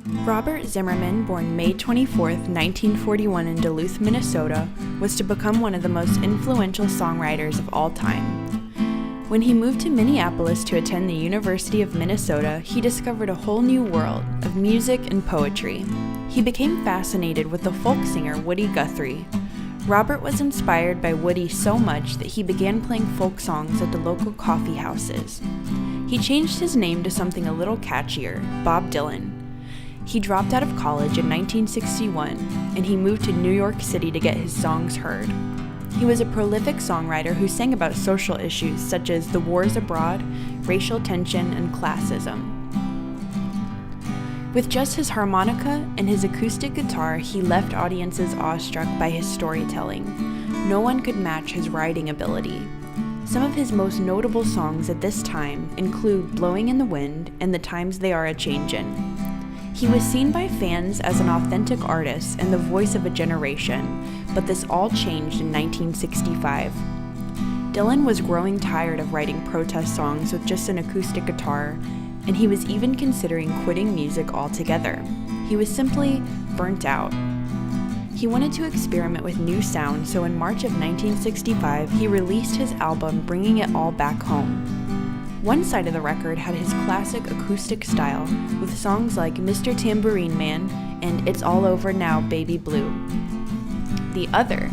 Robert Zimmerman, born May 24, 1941 in Duluth, Minnesota, was to become one of the most influential songwriters of all time. When he moved to Minneapolis to attend the University of Minnesota, he discovered a whole new world of music and poetry. He became fascinated with the folk singer Woody Guthrie. Robert was inspired by Woody so much that he began playing folk songs at the local coffee houses. He changed his name to something a little catchier, Bob Dylan. He dropped out of college in 1961, and he moved to New York City to get his songs heard. He was a prolific songwriter who sang about social issues such as the wars abroad, racial tension, and classism. With just his harmonica and his acoustic guitar, he left audiences awestruck by his storytelling. No one could match his writing ability. Some of his most notable songs at this time include Blowing in the Wind and The Times They Are a-Changin'. He was seen by fans as an authentic artist and the voice of a generation, but this all changed in 1965. Dylan was growing tired of writing protest songs with just an acoustic guitar, and he was even considering quitting music altogether. He was simply burnt out. He wanted to experiment with new sounds, so in March of 1965, he released his album Bringing It All Back Home. One side of the record had his classic acoustic style, with songs like Mr. Tambourine Man and It's All Over Now, Baby Blue. The other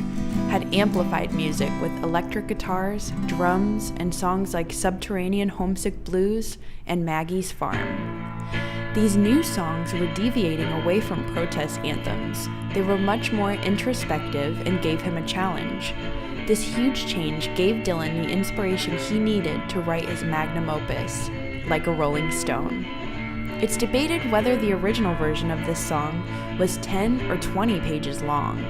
had amplified music with electric guitars, drums, and songs like Subterranean Homesick Blues and Maggie's Farm. These new songs were deviating away from protest anthems. They were much more introspective and gave him a challenge. This huge change gave Dylan the inspiration he needed to write his magnum opus, Like a Rolling Stone. It's debated whether the original version of this song was 10 or 20 pages long.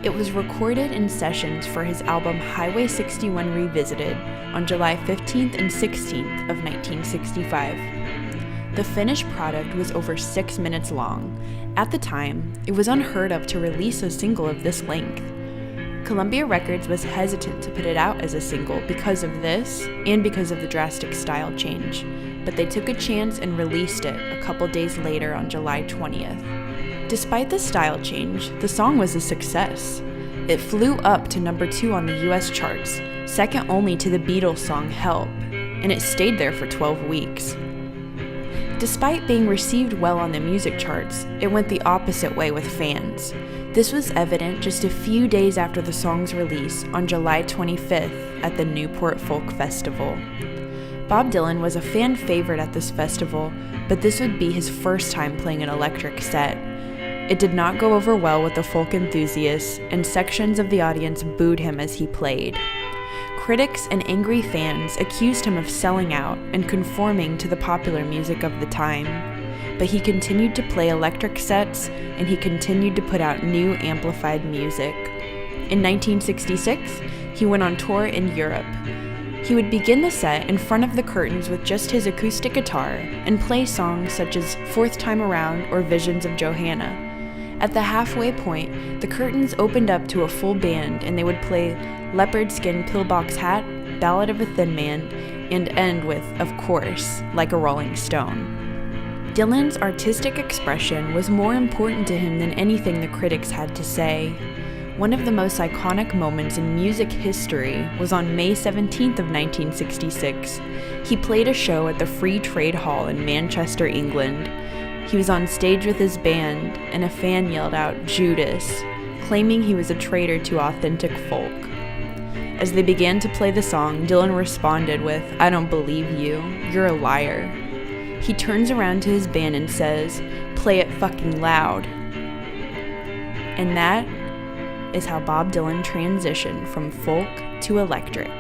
It was recorded in sessions for his album Highway 61 Revisited on July 15th and 16th of 1965. The finished product was over 6 minutes long. At the time, it was unheard of to release a single of this length. Columbia Records was hesitant to put it out as a single because of this and because of the drastic style change, but they took a chance and released it a couple days later on July 20th. Despite the style change, the song was a success. It flew up to number 2 on the US charts, second only to the Beatles song Help, and it stayed there for 12 weeks. Despite being received well on the music charts, it went the opposite way with fans. This was evident just a few days after the song's release on July 25th at the Newport Folk Festival. Bob Dylan was a fan favorite at this festival, but this would be his first time playing an electric set. It did not go over well with the folk enthusiasts, and sections of the audience booed him as he played. Critics and angry fans accused him of selling out and conforming to the popular music of the time. But he continued to play electric sets, and he continued to put out new amplified music. In 1966, he went on tour in Europe. He would begin the set in front of the curtains with just his acoustic guitar and play songs such as Fourth Time Around or Visions of Johanna. At the halfway point, the curtains opened up to a full band, and they would play Leopard Skin Pillbox Hat, Ballad of a Thin Man, and end with, of course, Like a Rolling Stone. Dylan's artistic expression was more important to him than anything the critics had to say. One of the most iconic moments in music history was on May 17th of 1966. He played a show at the Free Trade Hall in Manchester, England. He was on stage with his band, and a fan yelled out, "Judas," claiming he was a traitor to authentic folk. As they began to play the song, Dylan responded with, "I don't believe you. You're a liar." He turns around to his band and says, "Play it fucking loud." And that is how Bob Dylan transitioned from folk to electric.